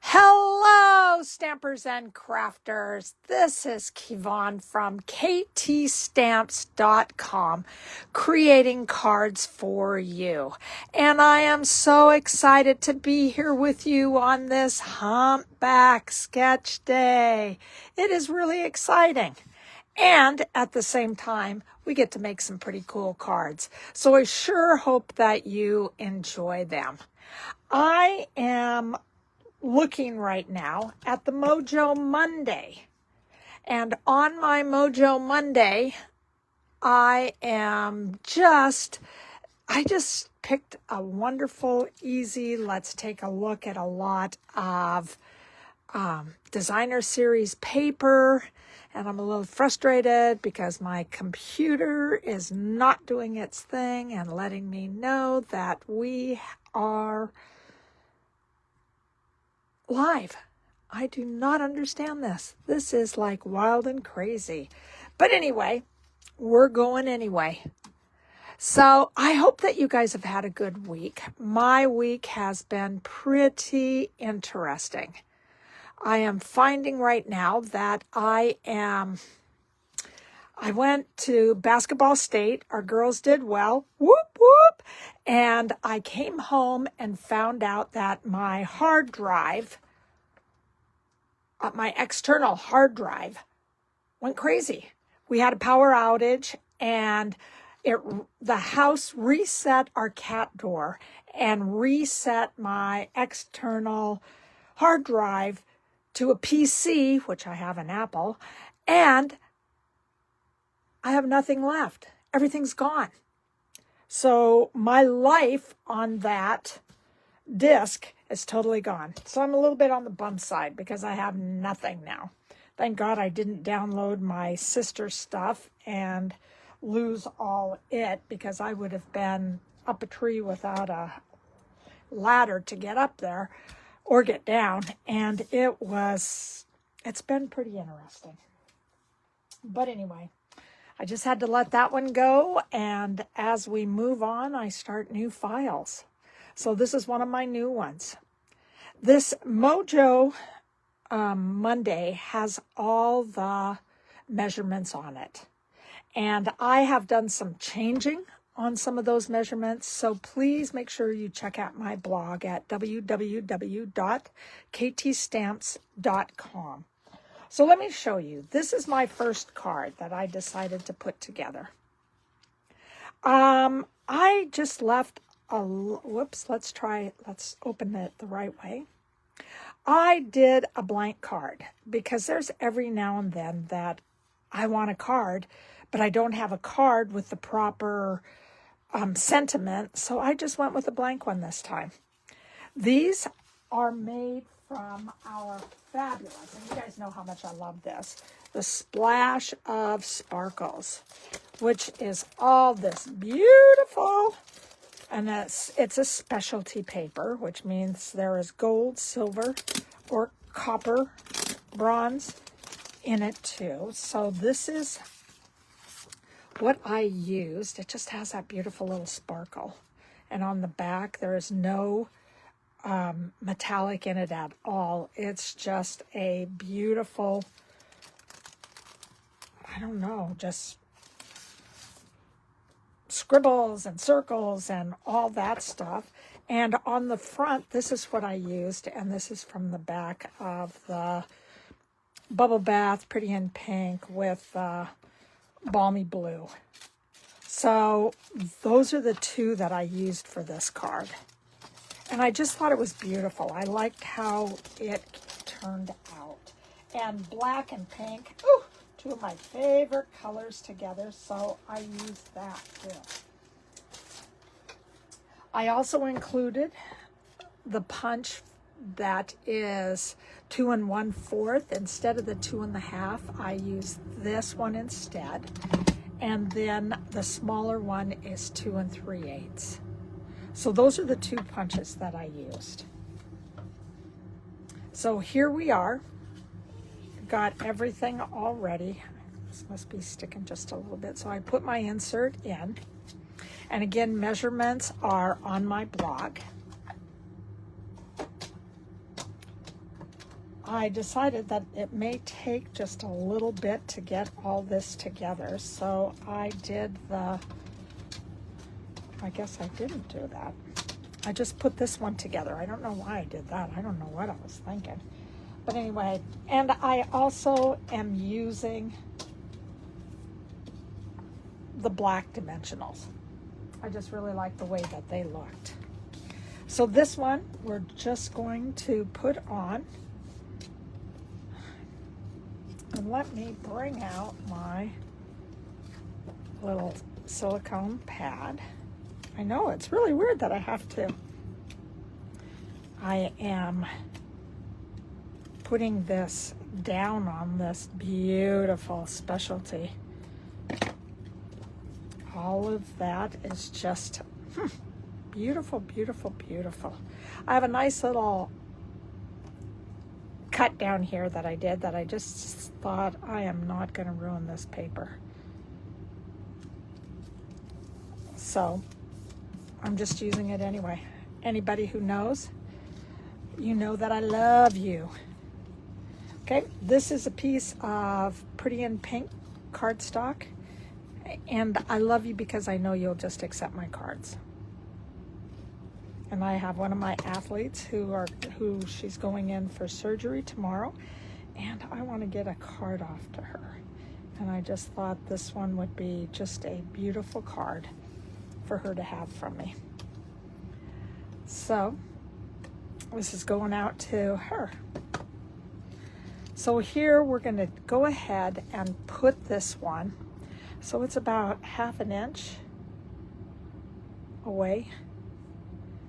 Hello, stampers and crafters. This is Kevon from ktstamps.com, creating cards for you. And I am so excited to be here with you on this Humpback Sketch Day. It is really exciting. And at the same time, we get to make some pretty cool cards. So I sure hope that you enjoy them. I am looking right now at the Mojo Monday. And on my Mojo Monday, I just picked a wonderful, easy, let's take a look at a lot of designer series paper. And I'm a little frustrated because my computer is not doing its thing and letting me know that we are live. I do not understand this. This is like wild and crazy. But anyway, we're going anyway. So I hope that you guys have had a good week. My week has been pretty interesting. I am finding right now that I went to basketball state. Our girls did well. Whoop, whoop. And I came home and found out that my hard drive, my external hard drive, went crazy. We had a power outage, and the house reset our cat door and reset my external hard drive to a PC, which I have an Apple, and I have nothing left. Everything's gone. So my life on that disk is totally gone. So I'm a little bit on the bum side because I have nothing now. Thank God I didn't download my sister's stuff and lose all it, because I would have been up a tree without a ladder to get up there or get down. And it's been pretty interesting. But anyway, I just had to let that one go. And as we move on, I start new files. So this is one of my new ones. This Mojo Monday has all the measurements on it. And I have done some changing on some of those measurements. So please make sure you check out my blog at www.ktstamps.com. So let me show you. This is my first card that I decided to put together. I just left whoops, let's open it the right way. I did a blank card because there's every now and then that I want a card, but I don't have a card with the proper sentiment, so I just went with a blank one this time. These are made from our fabulous, and you guys know how much I love this, the Splash of Sparkles, which is all this beautiful. And it's a specialty paper, which means there is gold, silver, or copper, bronze in it too. So this is what I used. It just has that beautiful little sparkle. And on the back, there is no metallic in it at all. It's just a beautiful, I don't know, just scribbles and circles and all that stuff. And on the front, this is what I used, and this is from the back of the Bubble Bath Pretty in Pink with Balmy Blue. So those are the two that I used for this card. And I just thought it was beautiful. I liked how it turned out. And black and pink, ooh, two of my favorite colors together, so I used that too. I also included the punch that is 2 1/4. Instead of the 2 1/2, I used this one instead. And then the smaller one is 2 3/8. So those are the two punches that I used. So here we are. Got everything all ready. This must be sticking just a little bit. So I put my insert in. And again, measurements are on my blog. I decided that it may take just a little bit to get all this together. So I did I guess I didn't do that. I just put this one together. I don't know why I did that. I don't know what I was thinking. But anyway, and I also am using the black dimensionals. I just really like the way that they looked. So this one, we're just going to put on. And let me bring out my little silicone pad. I know, it's really weird that I have to. I am putting this down on this beautiful specialty. All of that is just beautiful, beautiful, beautiful. I have a nice little cut down here that I did that I just thought I am not going to ruin this paper. So I'm just using it anyway. Anybody who knows, you know that I love you. Okay, this is a piece of Pretty in Pink cardstock, and I love you because I know you'll just accept my cards. And I have one of my athletes who she's going in for surgery tomorrow, and I want to get a card off to her. And I just thought this one would be just a beautiful card for her to have from me. So this is going out to her. So here we're going to go ahead and put this one. So it's about 1/2 inch away.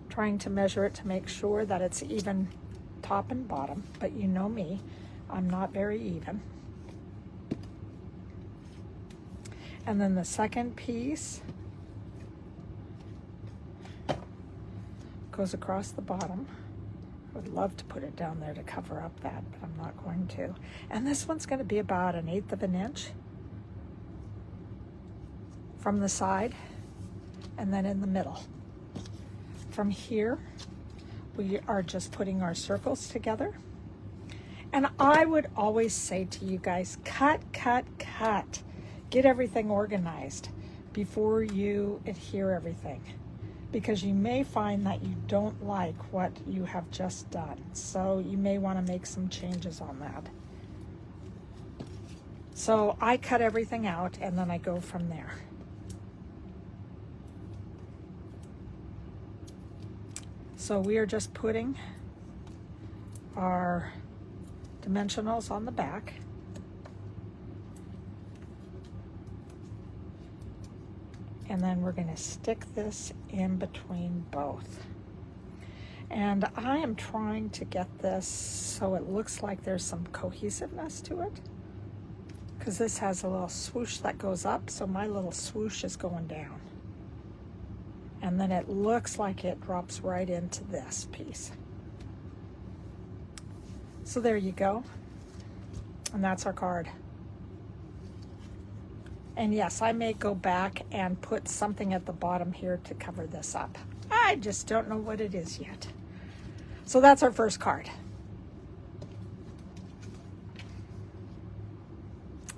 Trying to measure it to make sure that it's even top and bottom, but you know me, I'm not very even. And then the second piece goes across the bottom. I would love to put it down there to cover up that, but I'm not going to. And this one's going to be about 1/8 inch from the side and then in the middle. From here, we are just putting our circles together. And I would always say to you guys, cut, cut, cut. Get everything organized before you adhere everything, because you may find that you don't like what you have just done. So you may want to make some changes on that. So I cut everything out and then I go from there. So we are just putting our dimensionals on the back. And then we're going to stick this in between both. And I am trying to get this so it looks like there's some cohesiveness to it, because this has a little swoosh that goes up, so my little swoosh is going down. And then it looks like it drops right into this piece. So there you go. And that's our card. And yes, I may go back and put something at the bottom here to cover this up. I just don't know what it is yet. So that's our first card.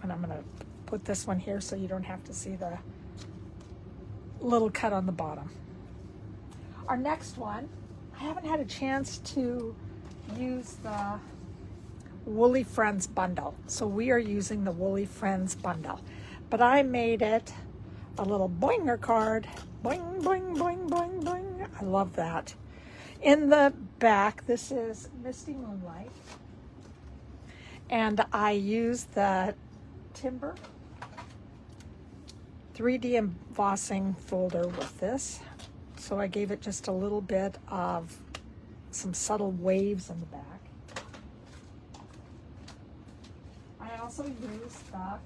And I'm going to put this one here so you don't have to see the little cut on the bottom. Our next one, I haven't had a chance to use the Woolly Friends bundle. So we are using the Woolly Friends bundle. But I made it a little boinger card. Boing, boing, boing, boing, boing. I love that. In the back, this is Misty Moonlight. And I used the Timber 3D embossing folder with this. So I gave it just a little bit of some subtle waves in the back. I also used the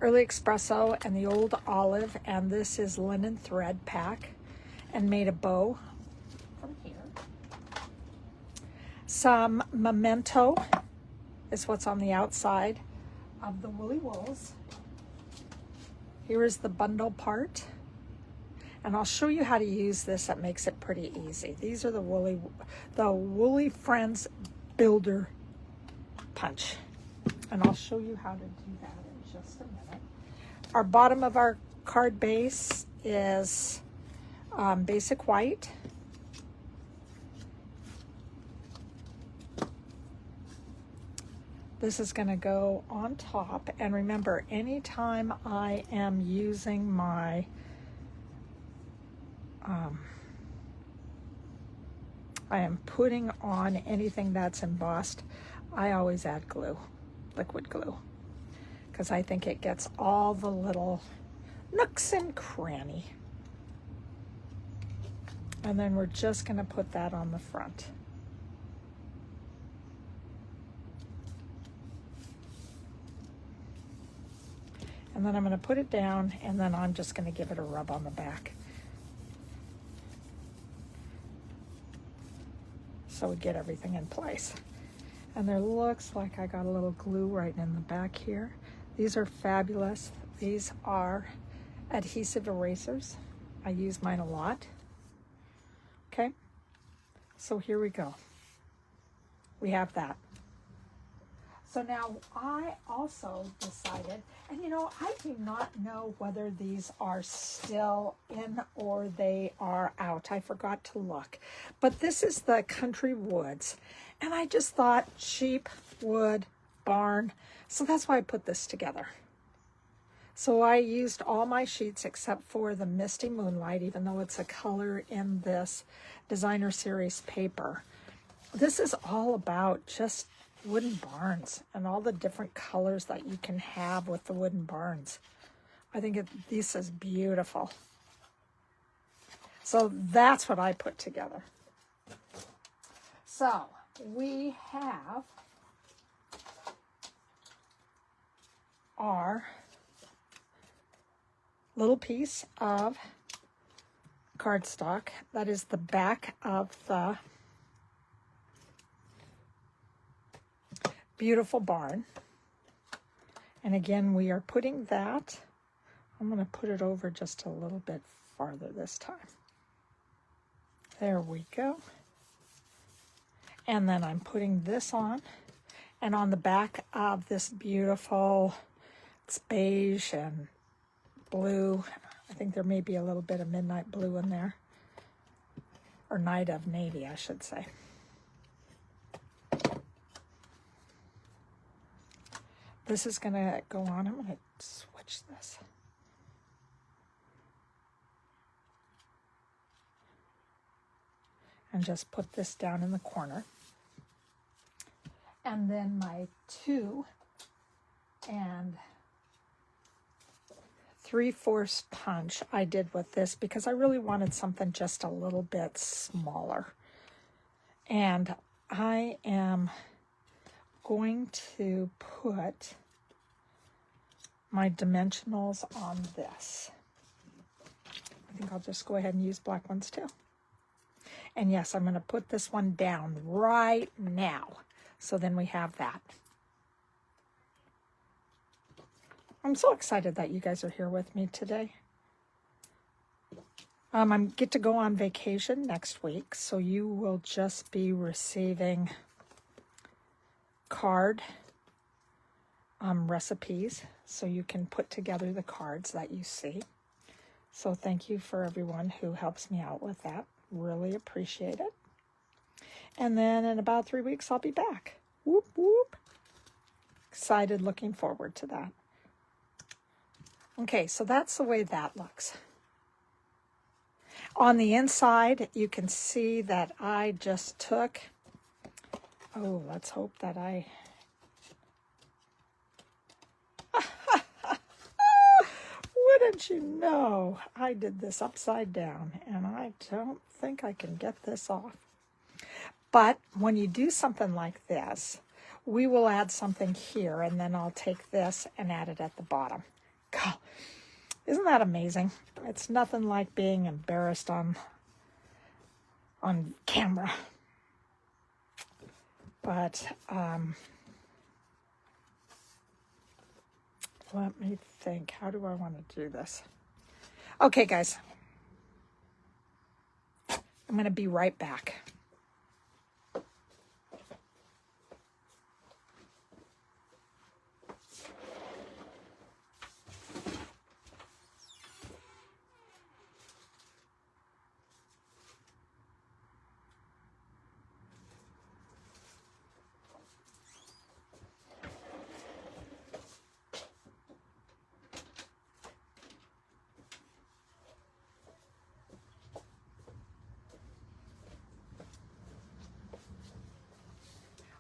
Early Espresso and the Old Olive, and this is linen thread pack, and made a bow from here. Some Memento is what's on the outside of the Woolly Wools. Here is the bundle part, And I'll show you how to use this. That makes it pretty easy. These are the Woolly Friends Builder Punch. And I'll show you how to do that in just a minute. Our bottom of our card base is basic white. This is going to go on top. And remember, anytime I am using my I am putting on anything that's embossed, I always add glue, liquid glue, because I think it gets all the little nooks and cranny. And then we're just going to put that on the front. And then I'm going to put it down, and then I'm just going to give it a rub on the back. So we get everything in place. And there looks like I got a little glue right in the back here. These are fabulous. These are adhesive erasers. I use mine a lot. Okay, so here we go. We have that. So now I also decided, and you know, I do not know whether these are still in or they are out. I forgot to look. But this is the Country Woods. And I just thought cheap wood barn. So that's why I put this together. So I used all my sheets except for the Misty Moonlight, even though it's a color in this designer series paper. This is all about just wooden barns and all the different colors that you can have with the wooden barns. I think this is beautiful. So that's what I put together. So we have our little piece of cardstock. That is the back of the beautiful barn. And again, we are putting that, I'm going to put it over just a little bit farther this time. There we go. And then I'm putting this on, and on the back of this beautiful, it's beige and blue. I think there may be a little bit of midnight blue in there, or night of navy, I should say. This is going to go on. I'm going to switch this. And just put this down in the corner. And then my 2 3/4 punch I did with this because I really wanted something just a little bit smaller. And I am going to put my dimensionals on this. I think I'll just go ahead and use black ones too. And yes, I'm going to put this one down right now. So then we have that. I'm so excited that you guys are here with me today. I get to go on vacation next week, so you will just be receiving card recipes so you can put together the cards that you see. So thank you for everyone who helps me out with that. Really appreciate it. And then in about 3 weeks, I'll be back. Whoop, whoop. Excited, looking forward to that. Okay, so that's the way that looks. On the inside, you can see that I just took, oh, let's hope that I, wouldn't you know, I did this upside down, and I don't think I can get this off. But when you do something like this, we will add something here, and then I'll take this and add it at the bottom. God, isn't that amazing? It's nothing like being embarrassed on camera. But let me think. How do I want to do this? Okay, guys. I'm going to be right back.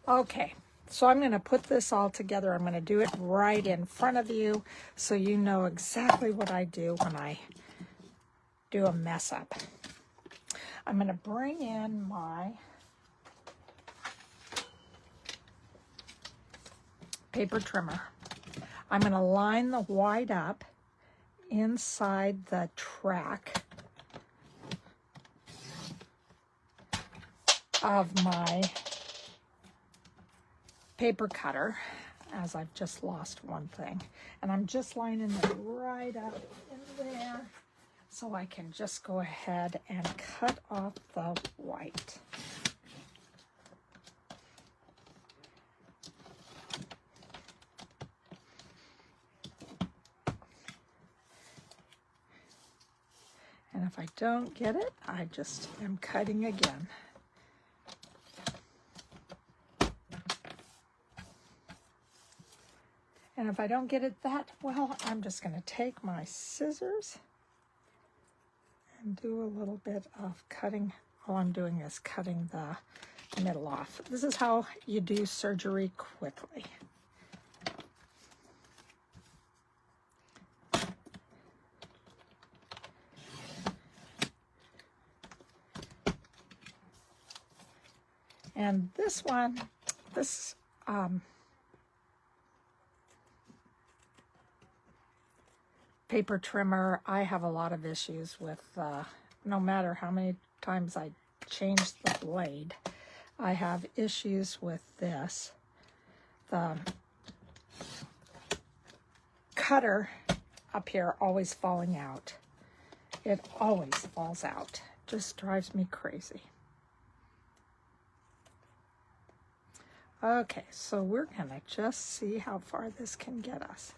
Okay, so I'm going to put this all together. I'm going to do it right in front of you so you know exactly what I do when I do a mess up. I'm going to bring in my paper trimmer. I'm going to line the white up inside the track of my paper cutter, as I've just lost one thing, and I'm just lining it right up in there so I can just go ahead and cut off the white. And if I don't get it, I just am cutting again. And if I don't get it that well, I'm just going to take my scissors and do a little bit of cutting. All I'm doing is cutting the middle off. This is how you do surgery quickly. And this one, this paper trimmer, I have a lot of issues with, no matter how many times I change the blade, I have issues with this. The cutter up here always falling out. It always falls out. Just drives me crazy. Okay, so we're gonna just see how far this can get us.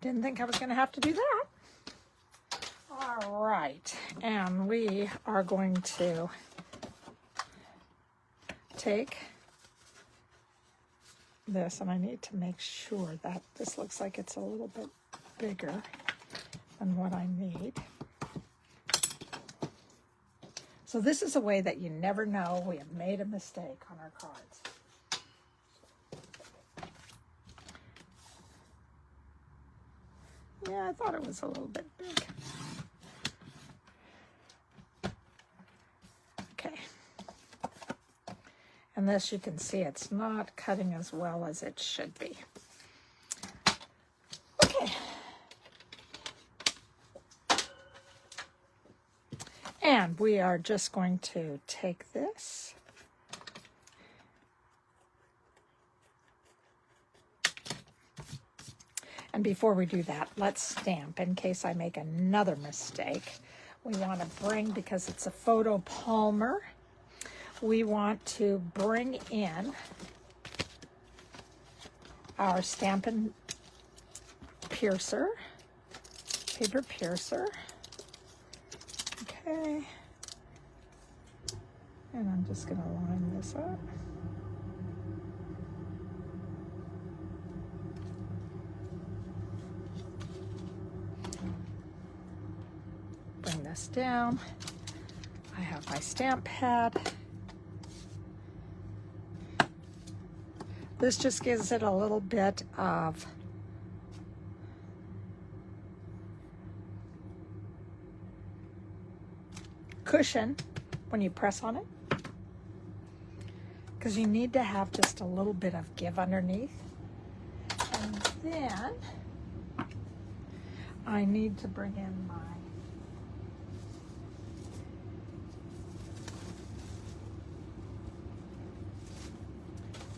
Didn't think I was going to have to do that. All right, and we are going to take this, and I need to make sure that this looks like it's a little bit bigger than what I need. So this is a way that you never know we have made a mistake on our cards. Yeah, I thought it was a little bit big. Okay. And this, you can see it's not cutting as well as it should be. Okay. And we are just going to take this. And before we do that, let's stamp in case I make another mistake. We want to bring, because it's a photo palmer, we want to bring in our Stampin' piercer, paper piercer. Okay. And I'm just going to line this up. Bring this down. I have my stamp pad. This just gives it a little bit of cushion when you press on it, because you need to have just a little bit of give underneath. And then I need to bring in my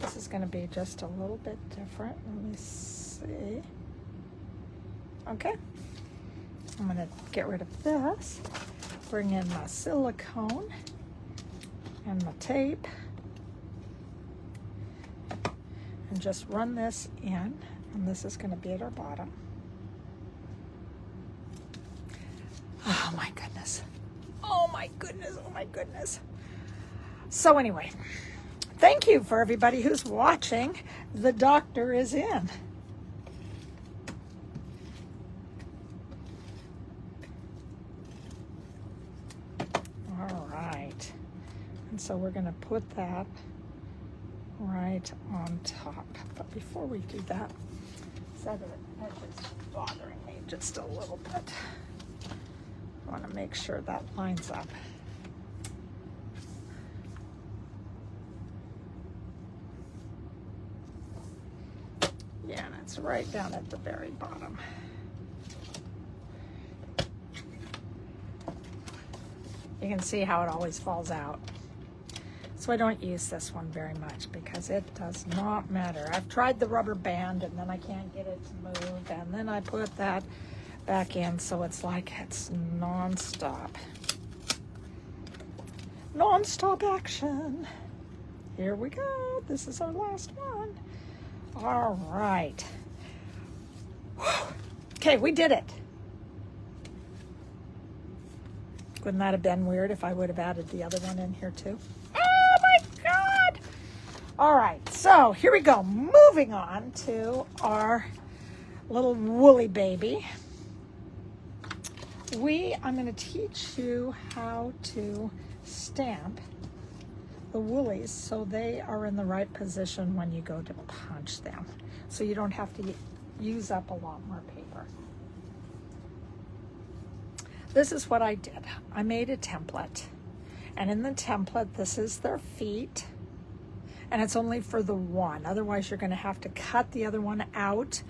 this is going to be just a little bit different. Let me see. Okay. I'm going to get rid of this, bring in my silicone and my tape, and just run this in, and this is going to be at our bottom. Oh my goodness. Oh my goodness. Oh my goodness. So anyway, thank you for everybody who's watching. The doctor is in. All right. And so we're going to put that right on top. But before we do that, that edge is bothering me just a little bit. I want to make sure that lines up. Yeah, and it's right down at the very bottom. You can see how it always falls out. So I don't use this one very much because it does not matter. I've tried the rubber band and then I can't get it to move, and then I put that back in, so it's like it's non-stop. Non-stop action. Here we go. This is our last one. All right. Okay, we did it. Wouldn't that have been weird if I would have added the other one in here too? Oh my God. All right, so here we go. Moving on to our little woolly baby. I'm going to teach you how to stamp the woolies so they are in the right position when you go to punch them, so you don't have to use up a lot more paper. This is what I did. I made a template, and in the template, this is their feet, and it's only for the one. Otherwise, you're going to have to cut the other one out,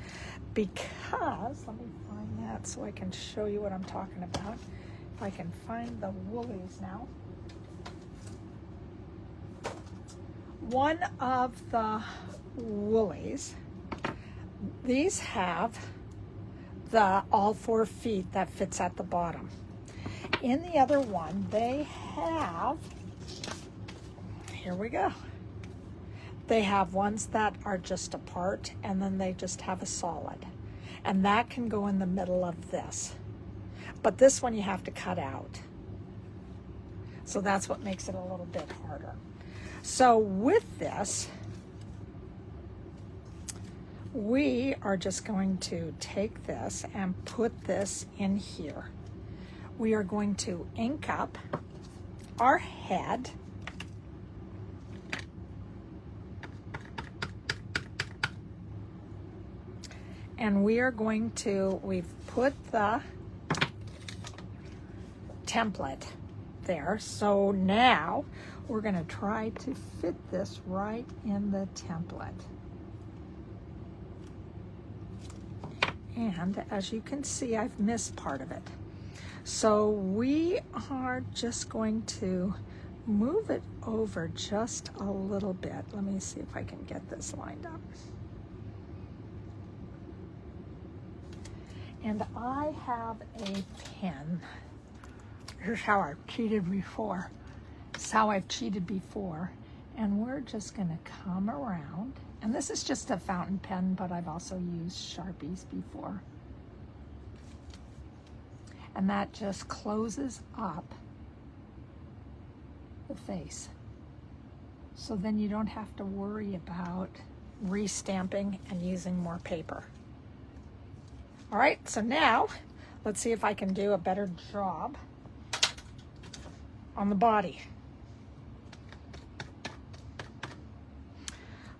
because, let me find that so I can show you what I'm talking about. If I can find the woolies now. One of the woolies, these have all 4 feet that fits at the bottom. In the other one, they have, here we go. They have ones that are just apart, and then they just have a solid. And that can go in the middle of this. But this one you have to cut out. So that's what makes it a little bit harder. So with this, we are just going to take this and put this in here. We are going to ink up our head. And we are going to, we've put the template there. So now we're going to try to fit this right in the template. And as you can see, I've missed part of it. So we are just going to move it over just a little bit. Let me see if I can get this lined up. And I have a pen. Here's how I've cheated before. This is how I've cheated before. And we're just going to come around. And this is just a fountain pen, but I've also used Sharpies before. And that just closes up the face. So then you don't have to worry about re-stamping and using more paper. All right, so now let's see if I can do a better job on the body.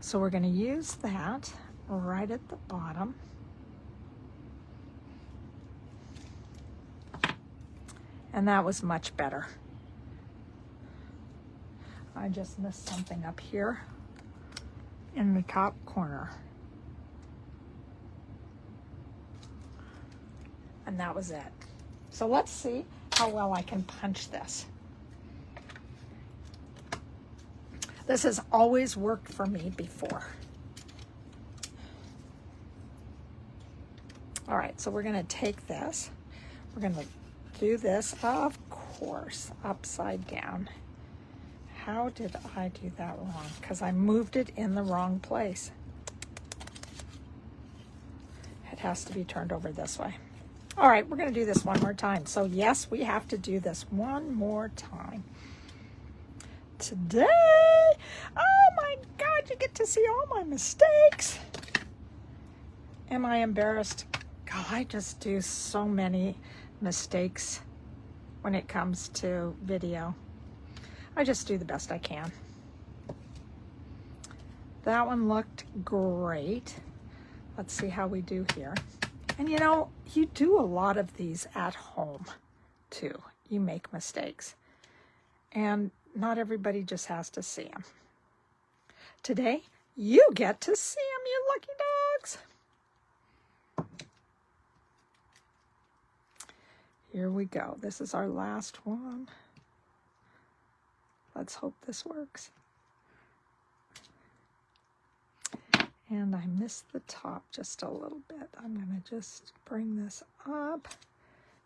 So we're going to use that right at the bottom. And that was much better. I just missed something up here in the top corner. And that was it. So let's see how well I can punch this. This has always worked for me before. All right, so we're going to take this. We're going to do this, of course, upside down. How did I do that wrong? Because I moved it in the wrong place. It has to be turned over this way. All right, we're going to do this one more time. So yes, we have to do this one more time. Today, oh my God, you get to see all my mistakes. Am I embarrassed? God, I just do so many mistakes when it comes to video. I just do the best I can. That one looked great. Let's see how we do here. And you know, you do a lot of these at home too. You make mistakes. And not everybody just has to see them. Today, you get to see them, you lucky dogs. Here we go. This is our last one. Let's hope this works. And I missed the top just a little bit. I'm going to just bring this up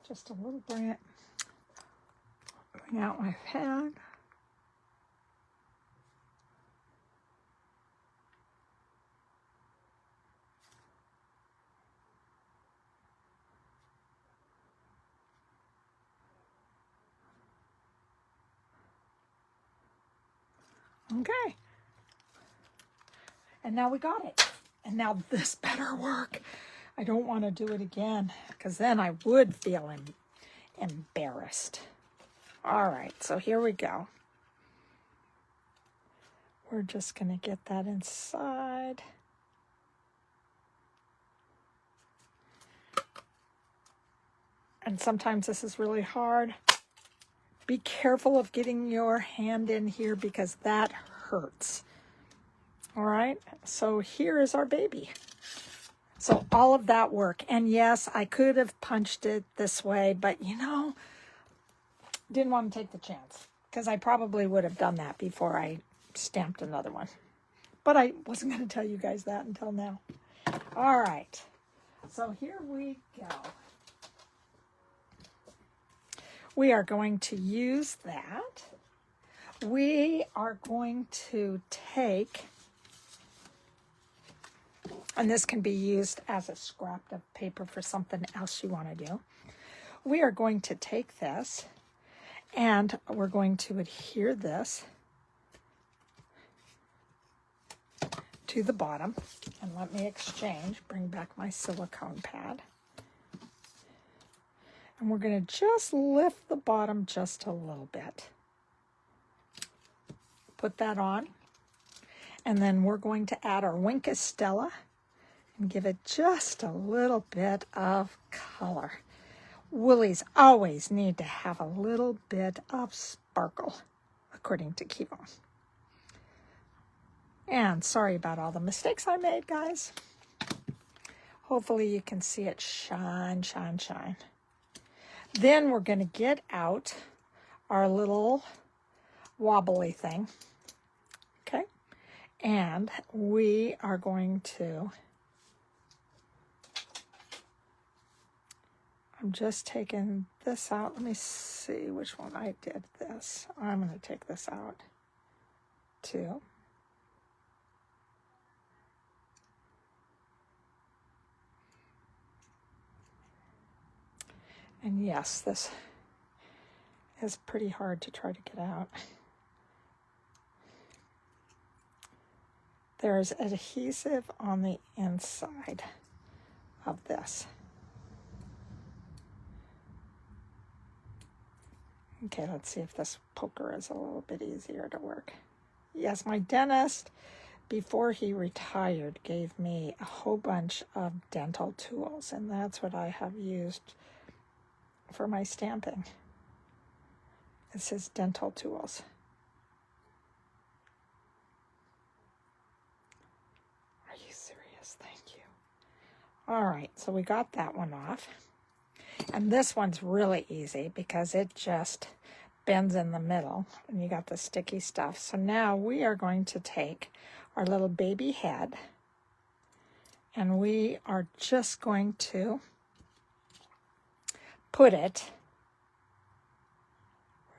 just a little bit. Bring out my pad. Okay. And now we got it. And now this better work. I don't want to do it again because then I would feel embarrassed. All right, so here we go. We're just going to get that inside. And sometimes this is really hard. Be careful of getting your hand in here because that hurts. All right, so here is our baby. So all of that work. And yes, I could have punched it this way, but you know, didn't want to take the chance because I probably would have done that before I stamped another one. But I wasn't going to tell you guys that until now. All right, so here we go. We are going to use that. We are going to take, and this can be used as a scrap of paper for something else you want to do. We are going to take this and we're going to adhere this to the bottom. And let me bring back my silicone pad. And we're going to just lift the bottom just a little bit. Put that on. And then we're going to add our Wink Estella and give it just a little bit of color. Woolies always need to have a little bit of sparkle, according to Kivo. And sorry about all the mistakes I made, guys. Hopefully you can see it shine, shine, shine. Then we're going to get out our little wobbly thing, okay? And we are going to, I'm just taking this out. Let me see which one I did this. I'm going to take this out too. And yes, this is pretty hard to try to get out. There's adhesive on the inside of this. Okay, let's see if this poker is a little bit easier to work. Yes, my dentist, before he retired, gave me a whole bunch of dental tools, and that's what I have used for my stamping. It says dental tools. Are you serious? Thank you. All right, so we got that one off. And this one's really easy because it just bends in the middle and you got the sticky stuff. So now we are going to take our little baby head and we are just going to put it.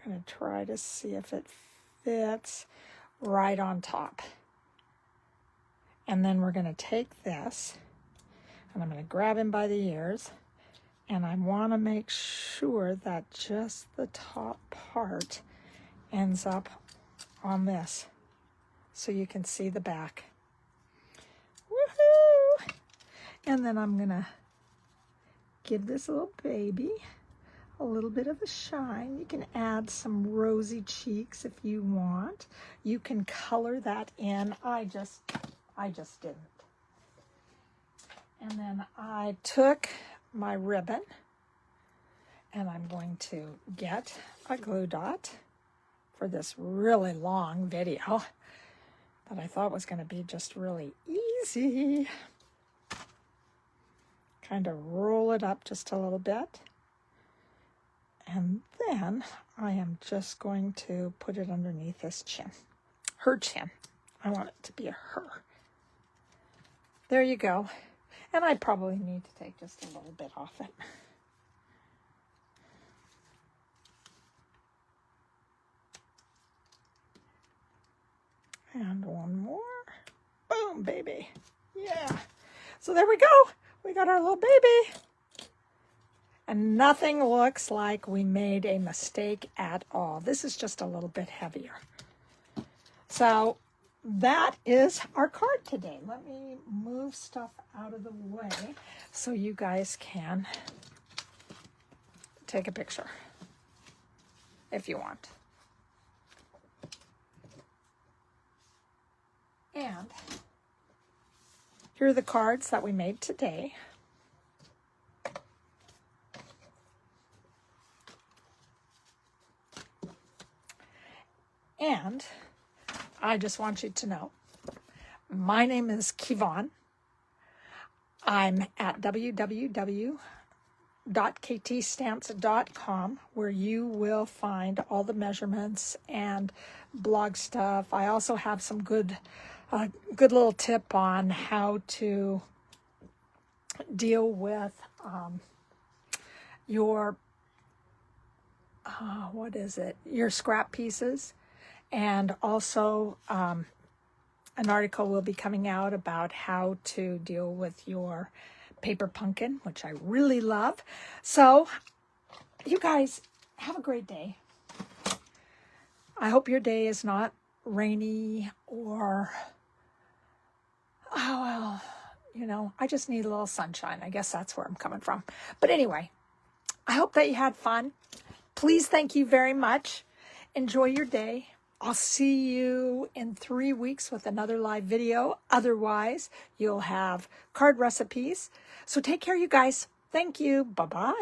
We're going to try to see if it fits right on top. And then we're going to take this, and I'm going to grab him by the ears, and I want to make sure that just the top part ends up on this, so you can see the back. Woohoo! And then I'm going to give this little baby a little bit of a shine. You can add some rosy cheeks if you want. You can color that in. I just didn't. And then I took my ribbon and I'm going to get a glue dot for this really long video that I thought was going to be just really easy. Kind of roll it up just a little bit. And then I am just going to put it underneath this chin. Her chin. I want it to be a her. There you go. And I probably need to take just a little bit off it. And one more. Boom, baby. Yeah. So there we go. We got our little baby. And nothing looks like we made a mistake at all. This is just a little bit heavier. So that is our card today. Let me move stuff out of the way so you guys can take a picture if you want. And here are the cards that we made today. And I just want you to know, my name is Kevon. I'm at www.ktstamps.com, where you will find all the measurements and blog stuff. I also have some good little tip on how to deal with your your scrap pieces. And also, an article will be coming out about how to deal with your paper pumpkin, which I really love. So, you guys, have a great day. I hope your day is not rainy or, oh, well, you know, I just need a little sunshine. I guess that's where I'm coming from. But anyway, I hope that you had fun. Please, thank you very much. Enjoy your day. I'll see you in 3 weeks with another live video. Otherwise, you'll have card recipes. So take care, you guys. Thank you. Bye-bye.